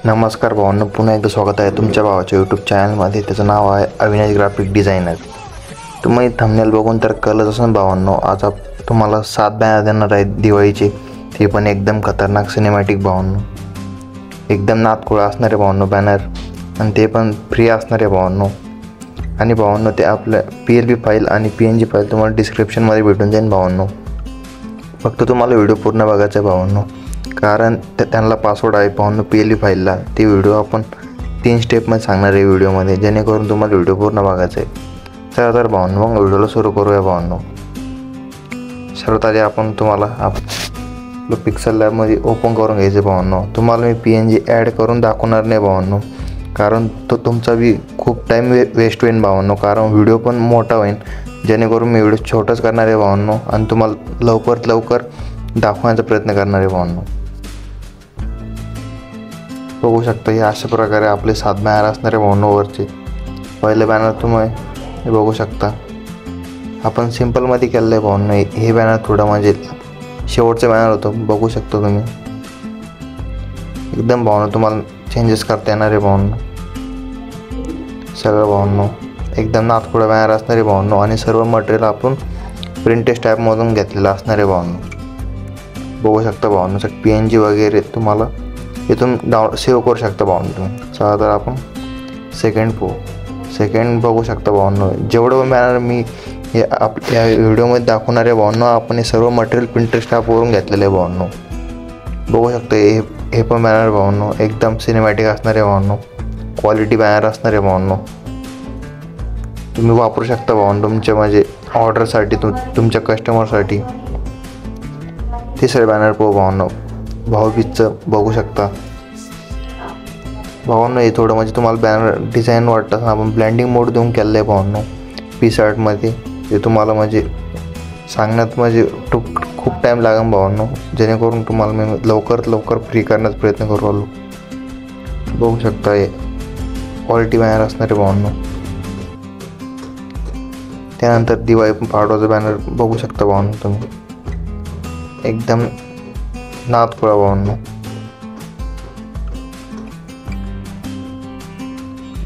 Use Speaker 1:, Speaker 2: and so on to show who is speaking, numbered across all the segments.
Speaker 1: नमस्कार भावांनो, पुन्हा एकदा स्वागत आहे तुमच्या भावाच्या यूट्यूब चॅनलमध्ये. त्याचं नाव आहे अविनाश ग्राफिक डिझायनर. तुम्ही थंबनेल बघून तर कळलंच असेल भावांनो, आज तुम्हाला 7 बॅनर देणार आहेत दिवाळीचे. ते पण एकदम खतरनाक सिनेमॅटिक भावांनो, एकदम नादखुळा असणारे भावांनो बॅनर, आणि ते पण फ्री असणारे भावांनो. आणि भावांनो ते आपल्या PLP फाईल आणि PNG फाईल तुम्हाला डिस्क्रिप्शनमध्ये भेटून जाईल भावांनो. फक्त तुम्हाला व्हिडिओ पूर्ण बघायचा आहे भावांनो, कारण त्यांना पासवर्ड आहे भावांनो PLP फाईलला. ते व्हिडिओ आपण 3 स्टेपमध्ये सांगणार आहे व्हिडिओमध्ये, जेणेकरून तुम्हाला व्हिडिओ पूर्ण बघायचा आहे. चला तर भावांनो मग व्हिडिओला सुरू करूया भावांनो. सर्वात आधी आपण तुम्हाला आपलं पिक्सल लॅबमध्ये ओपन करून घ्यायचं भावांनो. तुम्हाला मी PNG ॲड करून दाखवणार नाही भावांनो, कारण तो तुमचा बी खूप टाईम वेस्ट होईल भावांनो, कारण व्हिडिओ पण मोठा होईल. जेणेकरून मी व्हिडिओ छोटाच करणार आहे भावांनो, आणि तुम्हाला लवकरात लवकर दाखवण्याचा प्रयत्न करणार आहे भावांनो. बघू शकता हे अशा प्रकारे आपले 7 बॅनर असणारे भावांनो. वरचे पहिले बॅनर तुम्ही बघू शकता, आपण सिम्पलमध्ये केलं आहे भावांनो. हे बॅनर थोडं म्हणजे शेवटचं बॅनर होतं, बघू शकता तुम्ही. एकदम भावांनो तुम्हाला चेंजेस करता येणार आहे भावांनो. सगळं भावांनो एकदम नादखुळा बॅनर असणारे भावांनो, आणि सर्व मटेरियल आपण प्रिंटेस्ट ॲपमधून घेतलेलं असणार आहे भावांनो. बघू शकता भावांनो, PNG वगैरे तुम्हाला इथून सेव्ह करू शकता भावांनो तुम्ही. चला तर आपण सेकंड बघू शकता भावांनो. जेवढं बॅनर मी हे आपल्या व्हिडिओमध्ये दाखवणार आहे भावांनो, आपण हे सर्व मटेरियल प्रिंटेस्ट ॲपवरून घेतलेलं आहे भावांनो. बघू शकता हे पण बॅनर भावांनो एकदम सिनेमॅटिक असणार आहे भावांनो. क्वालिटी बॅनर असणार आहे भावांनो. तुम्ही वापरू शकता भावांनो तुमच्या म्हणजे ऑर्डरसाठी, तुमच्या कस्टमरसाठी. तिसरे बॅनर पाहू भावांनो, भाऊबीजचं बघू शकता भावांनो. हे थोडं म्हणजे तुम्हाला बॅनर डिझाईन वाटतं, आपण ब्लँडिंग मोड देऊन केलं आहे भावांनो PSARTमध्ये. ते तुम्हाला म्हणजे सांगण्यात म्हणजे खूप टाईम लागेल भावांनो, जेणेकरून तुम्हाला मी लवकरात लवकर फ्री करण्याचा प्रयत्न करू आलो. बघू शकता हे क्वालिटी बॅनर असणार आहे भावांनो. त्यानंतर दिवाळी पाडवाचा बॅनर बघू शकता भावांनो तुम्ही, एकदम नादखुळा भावांनो.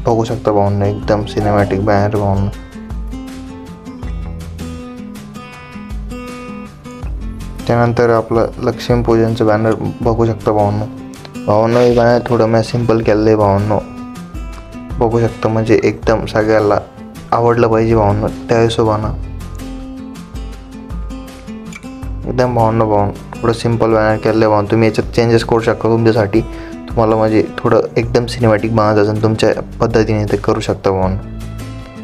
Speaker 1: बघू शकता भावांनो एकदम सिनेमॅटिक बॅनर भावांनो. त्यानंतर आपलं लक्ष्मीपूजनचं बॅनर बघू शकता भावांनो. हे बॅनर थोडं मी सिम्पल केलं आहे भावांनो. बघू शकता म्हणजे एकदम सगळ्याला आवडलं पाहिजे भावांनो, त्या हिशोबानं एकदम भावांनो थोडं सिम्पल बॅनर केलं आहे भावांनो. तुम्ही याच्यात चेंजेस करू शकता तुमच्यासाठी. तुम्हाला म्हणजे थोडं एकदम सिनेमॅटिक बनायचं असेल तुमच्या पद्धतीने ते करू शकता भावांनो.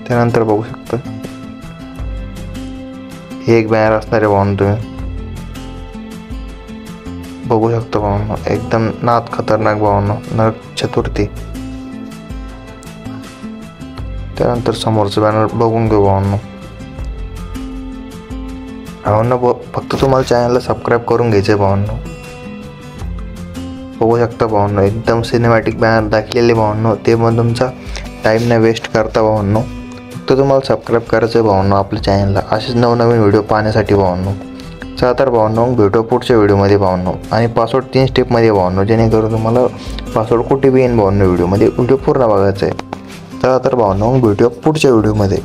Speaker 1: त्यानंतर बघू शकता हे एक बॅनर असणार आहे भावांनो. तुम्ही बघू शकता भावांनो एकदम नाद खतरनाक भावांनो, नरक चतुर्थी. त्यानंतर समोरचं बॅनर बघून घेऊ भावांनो. फक्त तुम्हाला चॅनलला सबस्क्राईब करून घ्यायचं आहे भावांनो. बघू शकता भावांनो एकदम सिनेमॅटिक बॅनर दाखवलेले भावांनो. ते पण तुमचा टाईम नाही वेस्ट करता भावांनो. फक्त तुम्हाला सबस्क्राईब करायचं आहे भावांनो आपल्या चॅनलला, असेच नवनवीन व्हिडिओ पाहण्यासाठी भावांनो. चला तर भावांनो भेटू पुढच्या व्हिडिओमध्ये भावांनो. आणि पासवर्ड 3 स्टेपमध्ये भावांनो, जेणेकरून तुम्हाला पासवर्ड कुठे बी येईन भावांनो व्हिडिओमध्ये. व्हिडिओ पूर्ण बघायचा आहे. चला तर भावांनो भेटूया पुढच्या व्हिडिओमध्ये.